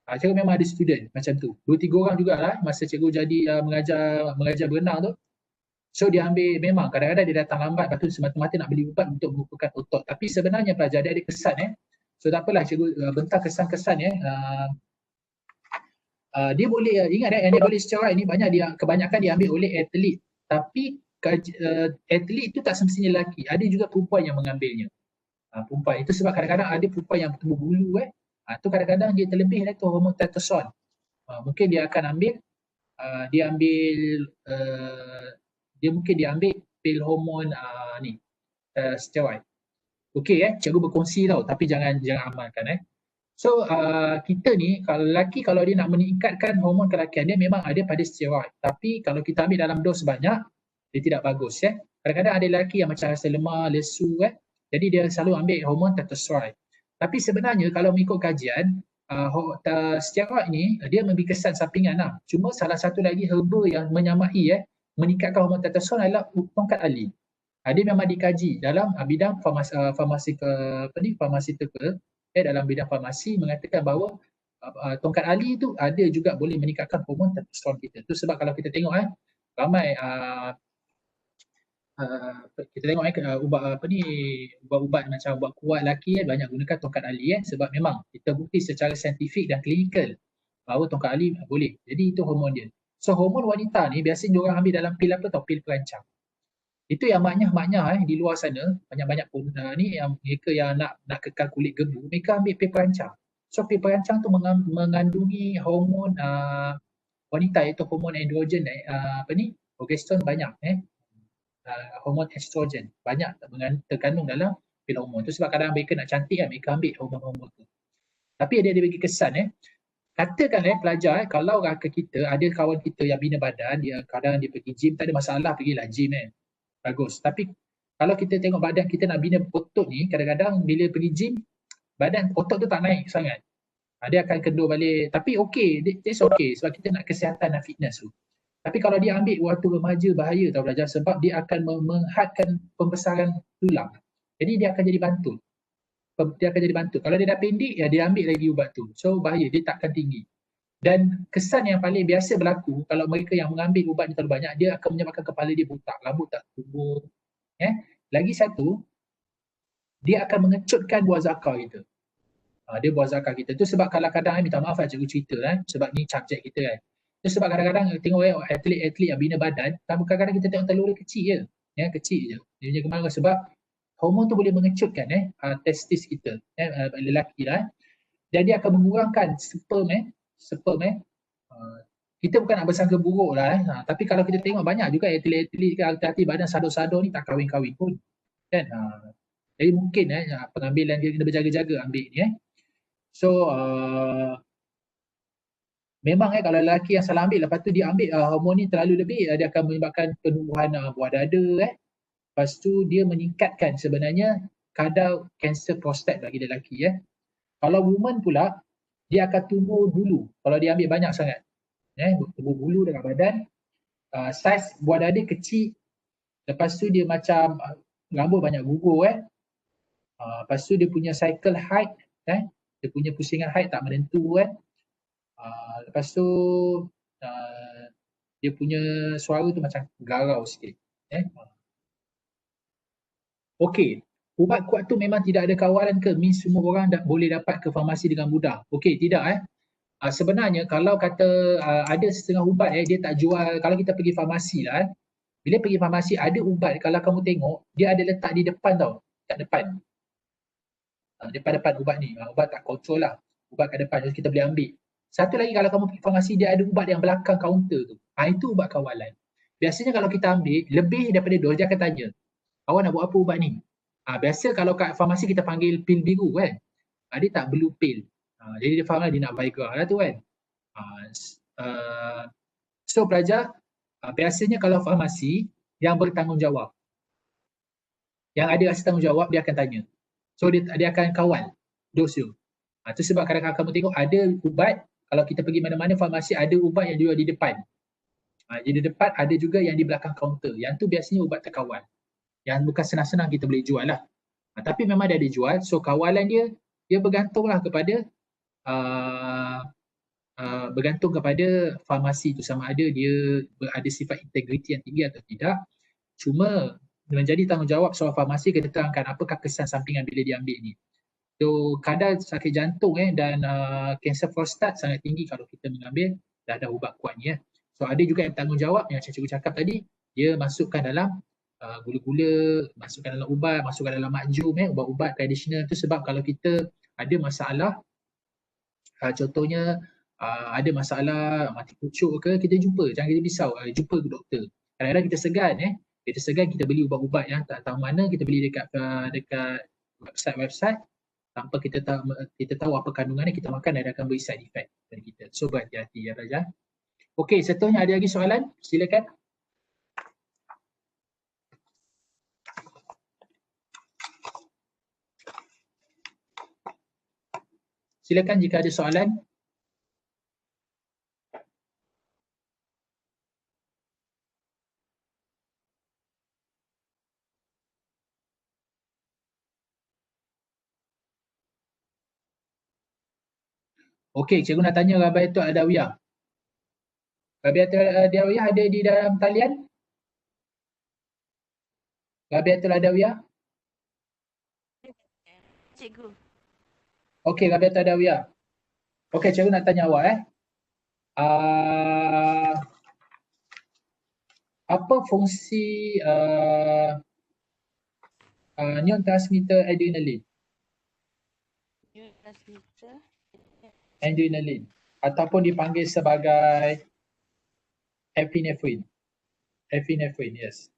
Cikgu memang ada student macam tu, 2-3 orang jugalah masa cikgu jadi mengajar berenang tu. So dia ambil, memang kadang-kadang dia datang lambat lepas tu semata-mata nak beli ubat untuk mengukuhkan otot, tapi sebenarnya pelajar dia ada kesan so tak apalah cikgu bentang kesan-kesan dia boleh ingat anabolic steroid ni kebanyakan diambil oleh atlet, tapi atlet itu tak semestinya lelaki, ada juga perempuan yang mengambilnya. Perempuan itu sebab kadang-kadang ada perempuan yang bertumbuh bulu tu kadang-kadang dia terlebih tu hormon testosteron. Mungkin dia akan ambil dia ambil pil hormon steroid. Okey cikgu berkongsi tau tapi jangan amalkan So kita ni kalau lelaki kalau dia nak meningkatkan hormon kelainan dia memang ada pada steroid, tapi kalau kita ambil dalam dos banyak dia tidak bagus Kadang-kadang ada lelaki yang macam rasa lemah, lesu jadi dia selalu ambil hormon testosteron. Tapi sebenarnya kalau mengikut kajian steroid ni dia memberi kesan sampingan Cuma salah satu lagi herba yang menyamai meningkatkan hormon testosteron adalah tongkat ali. Dia memang dikaji dalam bidang pharmaceutical dalam bidang farmasi mengatakan bahawa tongkat ali tu ada juga boleh meningkatkan hormon testosteron kita. Itu sebab kalau kita tengok ramai kita tengok ubat apa ni, ubat-ubat macam ubat kuat lelaki banyak gunakan tongkat ali sebab memang kita bukti secara saintifik dan klinikal bahawa tongkat ali boleh. Jadi itu hormon dia. So hormon wanita ni biasanya diorang ambil dalam pil apa tau, pil perancang. Itu yang maknya di luar sana banyak-banyak pun ni yang mereka yang nak kekal kulit gebu, mereka ambil pil perancang. So pil perancang tu mengandungi hormon wanita iaitu hormon androgen apa ni, progesterone banyak hormon estrogen banyak terkandung dalam pil hormon tu sebab kadang mereka nak cantik kan, mereka ambil hormon-hormon tu. Tapi dia bagi kesan katakan pelajar kalau rakan kita ada kawan kita yang bina badan, dia kadang dia pergi gym, tak ada masalah, pergilah gym bagus. Tapi kalau kita tengok badan kita nak bina otot ni, kadang-kadang bila pergi gym badan otot tu tak naik sangat. Dia akan kendur balik, tapi okey, it's okay sebab kita nak kesihatan dan fitness tu. Tapi kalau dia ambil waktu remaja bahaya tau belajar sebab dia akan menghadkan pembesaran tulang. Jadi dia akan jadi bantul. Kalau dia dah pendek, dia ambil lagi ubat tu. So bahaya, dia takkan tinggi. Dan kesan yang paling biasa berlaku kalau mereka yang mengambil ubat ni terlalu banyak, dia akan menyebabkan kepala dia botak, rambut tak tumbuh. Lagi satu, dia akan mengecutkan buah zakar kita. Dia buah zakar kita. Tu sebab kadang-kadang, minta maaf cikgu cerita sebab ni subjek kita Tu sebab kadang-kadang tengok atlet-atlet yang bina badan, kadang-kadang kita tengok telur dia kecil je. Kecil je. Dia punya kemarahan sebab hormon tu boleh mengecutkan testis kita, lelaki lah. Dan dia akan mengurangkan sperm kita bukan nak bersangka buruk lah tapi kalau kita tengok banyak juga atlet-atlet ke hati-hati badan sado-sado ni tak kahwin-kahwin pun kan. Jadi mungkin pengambilan dia kena berjaga-jaga ambil ni So memang kalau lelaki yang salah ambil, lepas tu dia ambil hormon ni terlalu lebih, dia akan menyebabkan penumbuhan buah dada lepas tu dia meningkatkan sebenarnya kadar kanser prostat bagi lelaki Kalau woman pula, dia akan tumbuh bulu kalau dia ambil banyak sangat. Tumbuh bulu dekat badan, saiz buah dada kecil, lepas tu dia macam rambut banyak gugur lepas tu dia punya cycle haid dia punya pusingan haid tak menentu lepas tu dia punya suara tu macam garau sikit Okey, ubat kuat tu memang tidak ada kawalan ke? Means semua orang boleh dapat ke farmasi dengan mudah? Okey, tidak sebenarnya kalau kata ada setengah ubat dia tak jual, kalau kita pergi farmasi lah bila pergi farmasi ada ubat, kalau kamu tengok dia ada letak di depan tau, kat depan depan ubat ni, ubat tak kontrol lah, ubat kat depan kita boleh ambil. Satu lagi kalau kamu pergi farmasi dia ada ubat yang belakang kaunter tu, itu ubat kawalan. Biasanya kalau kita ambil lebih daripada dos, dia akan tanya, awak nak buat apa ubat ni? Biasa kalau kat farmasi kita panggil pil biru dia tak blue pill. Jadi dia faham lah dia nak Viagra lah tu So pelajar, biasanya kalau farmasi yang bertanggungjawab, yang ada rasa tanggungjawab, dia akan tanya. So dia akan kawal dos tu. Tu sebab kadang-kadang kamu tengok ada ubat, kalau kita pergi mana-mana farmasi ada ubat yang jual di depan. Jadi di depan ada juga yang di belakang kaunter. Yang tu biasanya ubat terkawal. Yang bukan senang-senang kita boleh jual lah. Tapi memang dia ada jual. So kawalan dia bergantunglah kepada bergantung kepada farmasi tu sama ada dia ada sifat integriti yang tinggi atau tidak. Cuma menjadi tanggungjawab seorang farmasi kita terangkan apakah kesan sampingan bila dia ambil ni. So kadar sakit jantung dan kanser prostat sangat tinggi kalau kita mengambil dah ada ubat kuat ni So ada juga yang tanggungjawab yang cikgu cakap tadi, dia masukkan dalam gula-gula, masukkan dalam ubat, masukkan dalam makjum ubat-ubat tradisional tu sebab kalau kita ada masalah contohnya ada masalah mati pucuk ke, kita jumpa, jangan kita risau, jumpa ke doktor. Kadang-kadang kita segan kita beli ubat-ubat yang tak tahu mana, kita beli dekat website tanpa kita tahu apa kandungannya, kita makan dan akan beri side effect pada kita. So berhati-hati ya pelajar. Okey, seterusnya ada lagi soalan? Silakan. Silakan jika ada soalan. Okey, cikgu nak tanya Rabiatul Adawiyah. Rabiatul Adawiyah ada di dalam talian? Rabiatul Adawiyah? Cikgu. Okey, Rabiatul Adawiyah. Okey, cikgu nak tanya awak Uh, apa fungsi neurotransmitter adrenaline? Neurotransmitter. Adrenaline ataupun dipanggil sebagai epinephrine. Epinephrine, yes.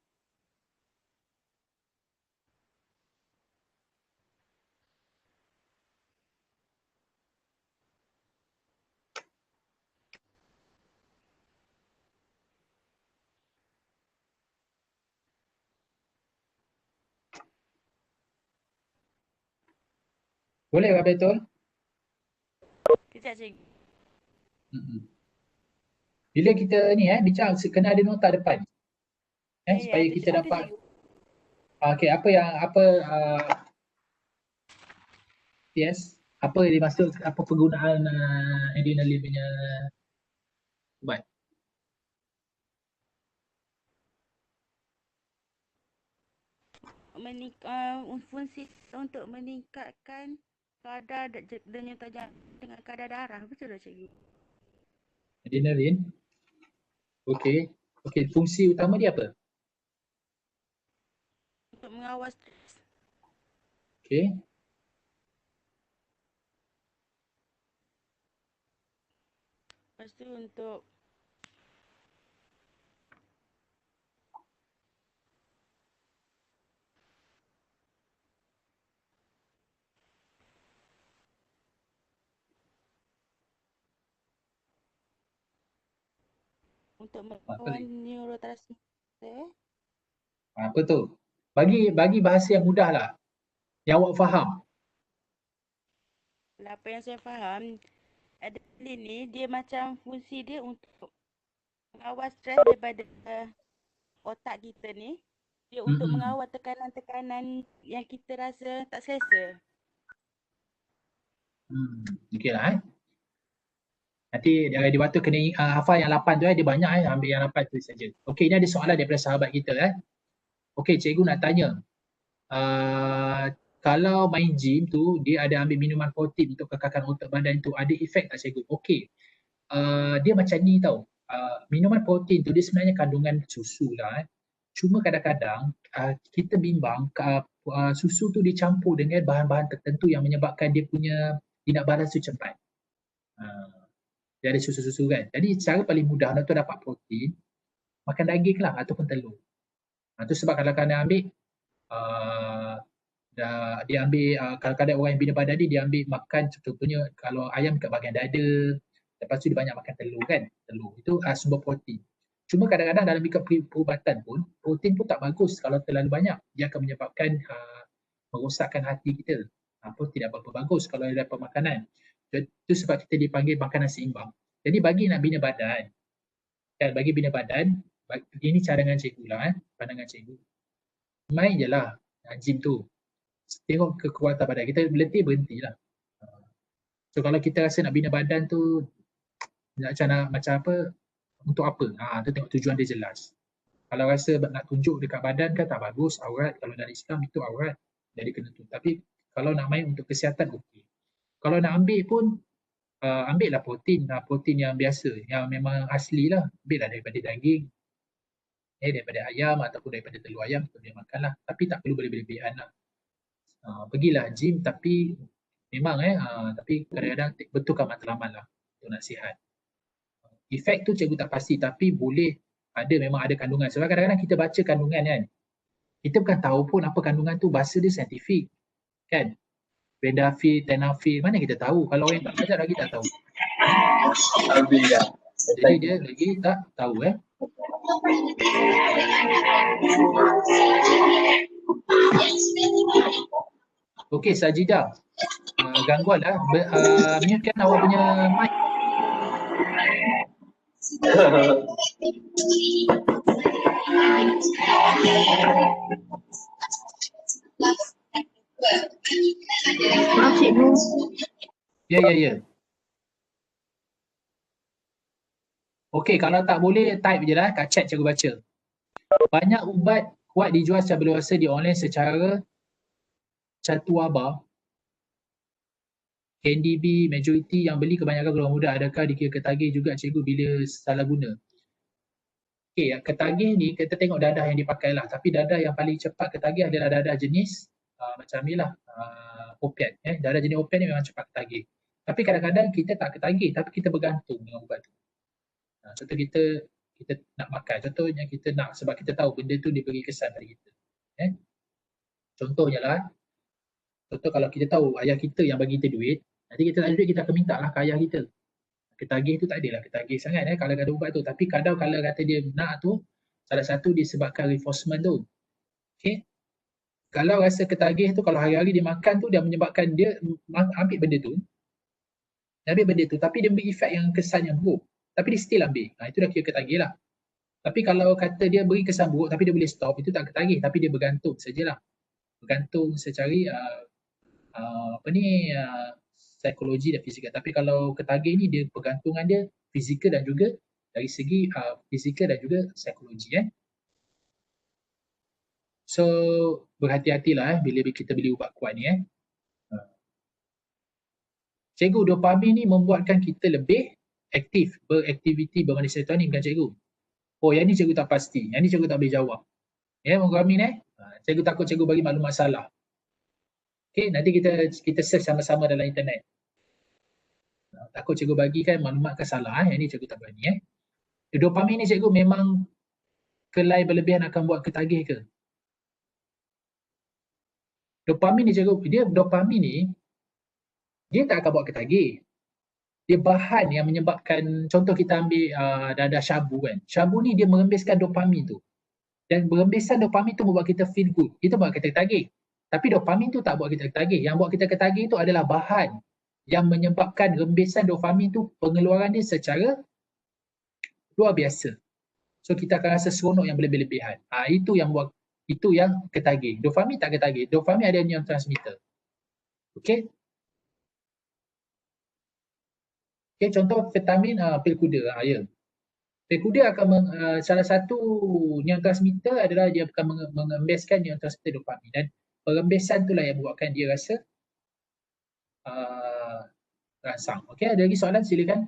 Boleh ke betul? Kejap cikgu. Bila kita ni bincang kena ada nota depan. Supaya ada kita ada dapat cikgu. okey, yes, apa yang dimaksud, apa penggunaan adrenaline punya ubat? Fungsi untuk meningkatkan kadar denyut jantung dengan kadar darah, betul tak cikgu? Adrenaline. Okey. Okey, fungsi utama dia apa? Untuk mengawal stres. Okey. Lepas tu untuk melawan neurotransmitter. Apa tu? Bagi bahasa yang mudah lah. Yang awak faham. Apa yang saya faham, adrenaline ni dia macam fungsi dia untuk mengawal stres daripada otak kita ni. Dia untuk mengawal tekanan-tekanan yang kita rasa tak selesa. Okey lah Nanti di waktu kena hafal yang 8 tu dia banyak ambil yang 8 tu saja. Okey, ini ada soalan daripada sahabat kita Okey, cikgu nak tanya. Kalau main gym tu dia ada ambil minuman protein untuk kekalkan otot badan tu, ada efek tak cikgu? Okey. Dia macam ni tau. Minuman protein tu dia sebenarnya kandungan susu lah Cuma kadang-kadang kita bimbang susu tu dicampur dengan bahan-bahan tertentu yang menyebabkan dia punya tidak balas tu cepat. Dari susu-susu kan. Jadi cara paling mudah untuk dapat protein, makan daging lah ataupun telur. Itu sebab kalau kena ambil, dia ambil kadang-kadang orang yang bina badan ni dia ambil makan contohnya kalau ayam kat bahagian dada, lepas tu dia banyak makan telur kan. Telur itu sumber protein. Cuma kadang-kadang dalam bidang perubatan pun, protein pun tak bagus kalau terlalu banyak. Dia akan menyebabkan merosakkan hati kita. Pun tidak berapa bagus kalau ada pemakanan. Itu sebab kita dipanggil makanan seimbang. Jadi bagi nak bina badan, bagi bina badan, ini cadangan cikgu lah pandangan cikgu. Main je lah gym tu. Tengok kekuatan badan kita, berhenti berhentilah. So kalau kita rasa nak bina badan tu macam apa, untuk apa? Tu tengok tujuan dia jelas. Kalau rasa nak tunjuk dekat badan kan tak bagus, aurat. Kalau dari Islam itu aurat, jadi kena tu. Tapi kalau nak main untuk kesihatan, okey. Kalau nak ambil pun, ambil lah protein yang biasa, yang memang asli lah. Ambil lah daripada daging, daripada ayam ataupun daripada telur ayam, kita boleh makan lah. Tapi tak perlu berlebihan lah. Pergilah gym tapi memang tapi kadang-kadang betulkan matlamat lah untuk nak sihat. Efek tu cikgu tak pasti tapi boleh memang ada kandungan. Sebab kadang-kadang kita baca kandungan kan, kita bukan tahu pun apa kandungan tu, bahasa dia saintifik kan. Bendafil, tenafil, mana kita tahu. Kalau orang tak belajar lagi tak tahu. Jadi dia lagi tak tahu Okey, Sajidah. Gangguan lah. Mute kan awak punya mic. Maaf cikgu. Ya. Okey, kalau tak boleh type je lah kat chat cikgu baca. Banyak ubat kuat dijual secara berluasa di online secara satu wabah, KNDB majoriti yang beli kebanyakan golongan muda, adakah dikira ketagih juga cikgu bila salah guna? Okey, ketagih ni kita tengok dadah yang dipakai lah, tapi dadah yang paling cepat ketagih adalah dadah jenis macam ni lah, opiat. Dadah jenis opiat ni memang cepat ketagih. Tapi kadang-kadang kita tak ketagih tapi kita bergantung dengan ubat tu. Contoh kita nak makan, contohnya kita nak sebab kita tahu benda tu dia beri kesan pada kita. Contohnya lah, contoh kalau kita tahu ayah kita yang bagi kita duit, nanti kita tak ada duit kita akan minta lah ke ayah kita. Ketagih tu tak adalah ketagih sangat kalau ada ubat tu, tapi kadang kalau kata dia nak tu, salah satu disebabkan reinforcement tu. Okey. Kalau rasa ketagih tu, kalau hari-hari dia makan tu dia menyebabkan dia ambil benda tu, tapi dia beri efek yang kesan yang buruk, tapi dia still ambil. Itu dah kira ketagih lah. Tapi kalau kata dia beri kesan buruk tapi dia boleh stop, itu tak ketagih, tapi dia bergantung sajalah. Bergantung secara psikologi dan fizikal. Tapi kalau ketagih ni dia pergantungan dia fizikal dan juga dari segi fizikal dan juga psikologi. So berhati-hatilah bila kita beli ubat kuat ni. Cikgu, dopamin ni membuatkan kita lebih aktif, beraktiviti bermandi serotonin bukan cikgu? Oh, yang ni cikgu tak pasti. Yang ni cikgu tak boleh jawab. Dopamin cikgu takut cikgu bagi maklumat salah. Okey, nanti kita search sama-sama dalam internet. Takut cikgu bagikan maklumat kan salah. Yang ni cikgu tak berani. Dopamin ni cikgu memang kelai berlebihan akan buat ketagih ke? Dopamin ni cikgu, dopamin ni dia tak akan buat ketagih. Dia bahan yang menyebabkan, contoh kita ambil dadah syabu kan. Syabu ni dia merembeskan dopamin tu. Dan berembesan dopamin tu membuat kita feel good. Itu buat kita ketagih. Tapi dopamin tu tak buat kita ketagih. Yang buat kita ketagih tu adalah bahan yang menyebabkan rembesan dopamin tu pengeluaran dia secara luar biasa. So kita akan rasa seronok yang berlebih-lebihan. Itu yang ketagih. Dopamin tak ketagih. Dopamin ada neurotransmitter. Okey. Okey, contoh vitamin pil kuda. Pil kuda akan salah satu neurotransmitter adalah dia akan mengembeskan neurotransmitter dopamin, dan perembesan itulah yang membuatkan dia rasa rangsang. Okey, ada lagi soalan? Silakan.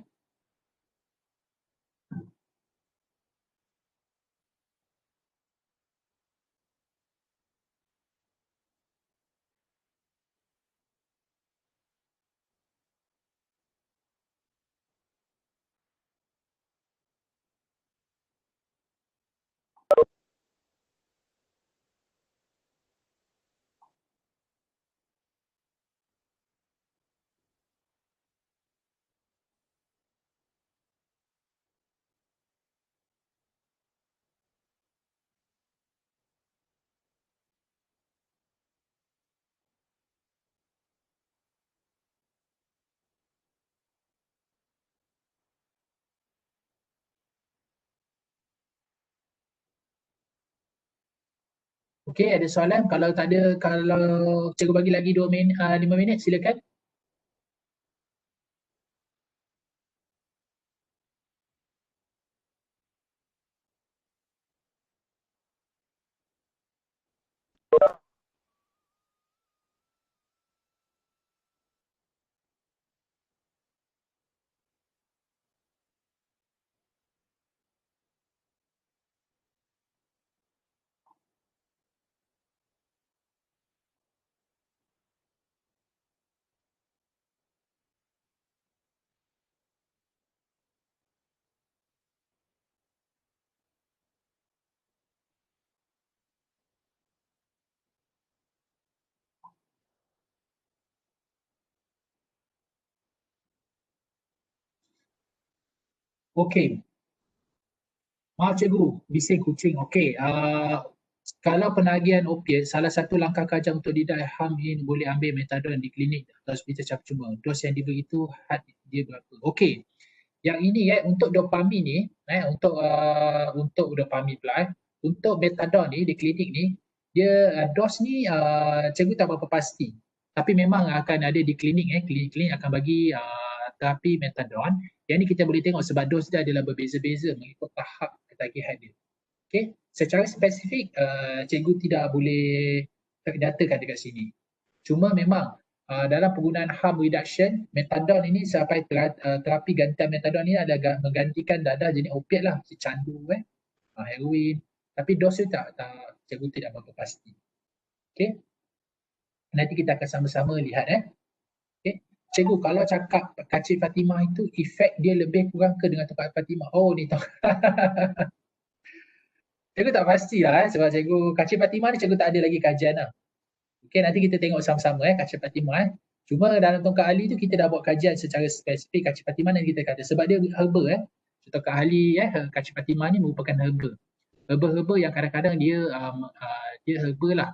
Okey, ada soalan? Kalau tak ada, kalau cikgu bagi lagi 5 minit, silakan. Okey. Maaf cikgu, bising kucing. Okey, kalau penagihan opiat, salah satu langkah kajang untuk didai HAM ini boleh ambil metadon di klinik atau hospital secara cuma. Dos yang diberi itu had dia berapa? Okey. Yang ini untuk dopamin ni, untuk dopamin pula untuk metadon ni di klinik ni, dia dos ni cikgu tak berapa pasti. Tapi memang akan ada di klinik klinik akan bagi terapi metadon. Yang ni kita boleh tengok sebab dos dia adalah berbeza-beza mengikut tahap ketagihan dia. Okey. secara spesifik cikgu tidak boleh nyatakan dekat sini. Cuma memang dalam penggunaan harm reduction, metadon ini sampai terapi gantian metadon ini adalah menggantikan dadah jenis opiat lah, si candu, heroin. Tapi dos itu tak cikgu tidak berapa pasti. Okey. Nanti kita akan sama-sama lihat Okey. Cikgu, kalau cakap Kacip Fatimah itu efek dia lebih kurang ke dengan tempat Fatimah? Oh, ni tahu. Cikgu tak pastilah sebab cikgu Kacip Fatimah ni cikgu tak ada lagi kajian lah. Okey, nanti kita tengok sama-sama Kacip Fatimah Cuma dalam tongkat ahli tu kita dah buat kajian secara spesifik Kacip Fatimah dan kita kata sebab dia herba tongkat ahli Kacip Fatimah ni merupakan herba. Herba-herba yang kadang-kadang dia herba lah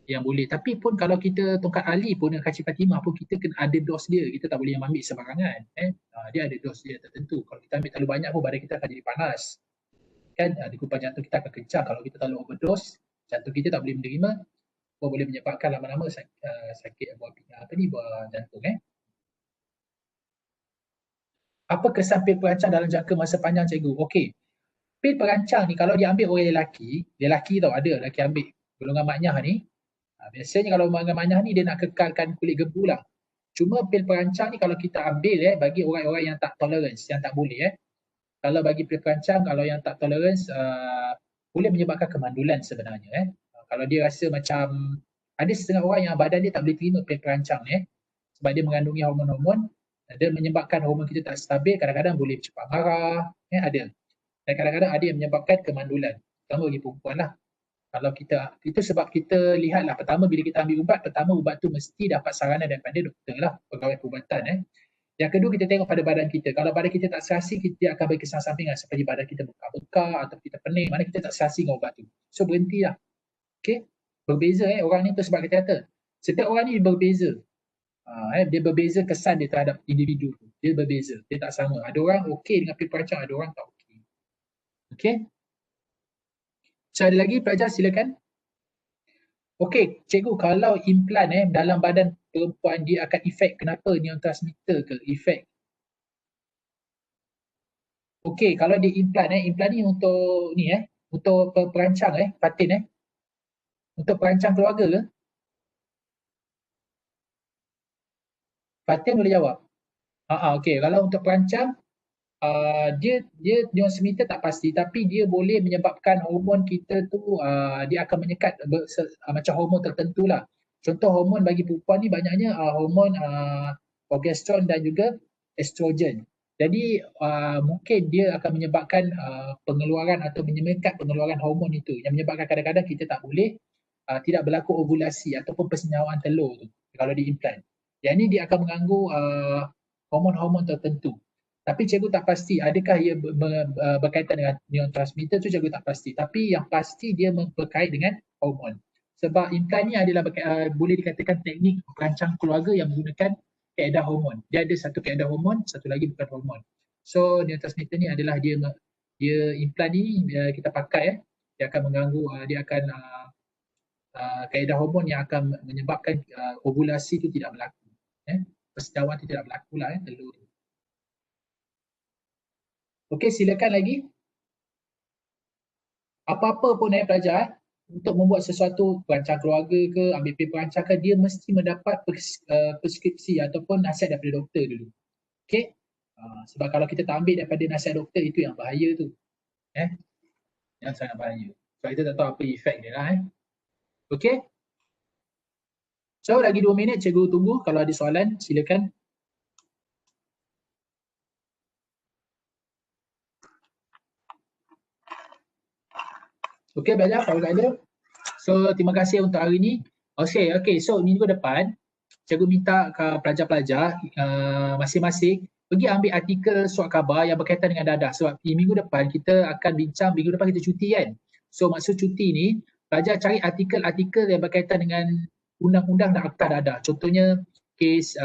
yang boleh. Tapi pun kalau kita tongkat ahli pun dengan Kacip Fatimah pun kita kena ada dos dia. Kita tak boleh ambil sembarangan. Dia ada dos dia tertentu. Kalau kita ambil terlalu banyak pun badan kita akan jadi panas. Kan degupan jantung kita akan kencang. Kalau kita terlalu overdose, jantung kita tak boleh menerima, boleh menyebabkan lama-lama sakit buah jantung. Apa kesan pil perancang dalam jangka masa panjang cikgu? Okey. Pil perancang ni kalau dia ambil orang lelaki tau, ada lelaki ambil golongan maknyah ni. Biasanya kalau golongan maknyah ni dia nak kekalkan kulit gebu lah. Cuma pil perancang ni kalau kita ambil bagi orang-orang yang tak tolerance, yang tak boleh Kalau bagi pil perancang, kalau yang tak tolerance boleh menyebabkan kemandulan sebenarnya Kalau dia rasa macam ada setengah orang yang badan dia tak boleh terima pil perancang ni sebab dia mengandungi hormon-hormon, dia menyebabkan hormon kita tak stabil, kadang-kadang boleh cepat marah, ada. Dan kadang-kadang ada yang menyebabkan kemandulan. Terutama bagi perempuan lah. Kalau itu sebab kita lihatlah pertama bila kita ambil ubat, pertama ubat tu mesti dapat saranan daripada doktor lah, pegawai perubatan Yang kedua kita tengok pada badan kita. Kalau badan kita tak serasi, kita akan bagi kesan sampingan seperti badan kita bekak-bekak atau kita pening, mana kita tak serasi dengan ubat tu. So berhentilah. Okey. Berbeza orang ni tu sebab kita kata setiap orang ni berbeza. Dia berbeza kesan dia terhadap individu tu. Dia berbeza. Dia tak sama. Ada orang okey dengan pil perancang, ada orang tak okey. Okey. So ada lagi pelajar silakan. Okey, cikgu kalau implan dalam badan perempuan dia akan efek kenapa neurotransmitter ke efek? Okey, kalau dia implan ni untuk ni untuk perancang Fatin untuk perancang keluarga ke? Fatin boleh jawab? Okey, kalau untuk perancang dia neurotransmitter tak pasti tapi dia boleh menyebabkan hormon kita tu dia akan menyekat macam hormon tertentu lah. Contoh hormon bagi perempuan ni banyaknya hormon progesteron dan juga estrogen. Jadi mungkin dia akan menyebabkan pengeluaran atau menyekat pengeluaran hormon itu yang menyebabkan kadang-kadang kita tak boleh tidak berlaku ovulasi ataupun persenyawaan telur tu kalau diimplan. Yang ni dia akan mengganggu hormon-hormon tertentu. Tapi cikgu tak pasti adakah ia berkaitan dengan neurotransmitter tu cikgu tak pasti. Tapi yang pasti dia berkait dengan hormon. Sebab implan ni adalah boleh dikatakan teknik perancang keluarga yang menggunakan kaedah hormon. Dia ada satu kaedah hormon, satu lagi bukan hormon. So neurotransmitter ni adalah dia implan ni kita pakai dia akan mengganggu, dia akan kaedah hormon yang akan menyebabkan ovulasi tu tidak berlaku. Persenyawaan tu tidak berlaku lah telur tu. Okey, silakan lagi. Apa-apa pun pelajar untuk membuat sesuatu perancang keluarga ke, ambil pil perancang ke, dia mesti mendapat preskripsi ataupun nasihat daripada doktor dulu. Okey? Sebab kalau kita tak ambil daripada nasihat doktor, itu yang bahaya tu. Yang sangat bahaya. Sebab kita tak tahu apa efek dia lah. Okey? So, lagi 2 minit cikgu tunggu. Kalau ada soalan, silakan. Okey, belajar kalau tak ada. So, terima kasih untuk hari ni. Okey. So, minggu depan, cikgu minta ke pelajar-pelajar masing-masing pergi ambil artikel surat khabar yang berkaitan dengan dadah. Sebab minggu depan kita akan bincang, minggu depan kita cuti kan. So, maksud cuti ni, pelajar cari artikel-artikel yang berkaitan dengan undang-undang dan akta dadah. Contohnya, kes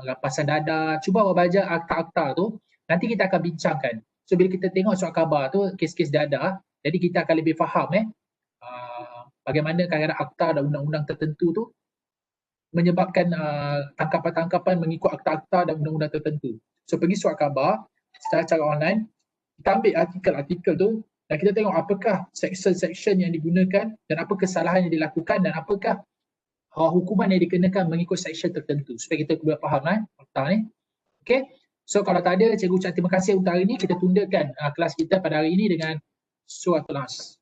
rampasan dadah. Cuba awak belajar akta-akta tu, nanti kita akan bincangkan. So, bila kita tengok surat khabar tu, kes-kes dadah, jadi kita akan lebih faham bagaimana kadang-kadang akta dan undang-undang tertentu tu menyebabkan tangkapan-tangkapan mengikut akta-akta dan undang-undang tertentu. So pergi surat khabar secara online, kita ambil artikel-artikel tu, Dan kita tengok apakah section-section yang digunakan dan apa kesalahan yang dilakukan dan apakah hukuman yang dikenakan mengikut section tertentu supaya kita boleh faham ni. Okay. So kalau tak ada, cikgu ucap terima kasih untuk hari ini. Kita tundakan kelas kita pada hari ini dengan suratul Nas.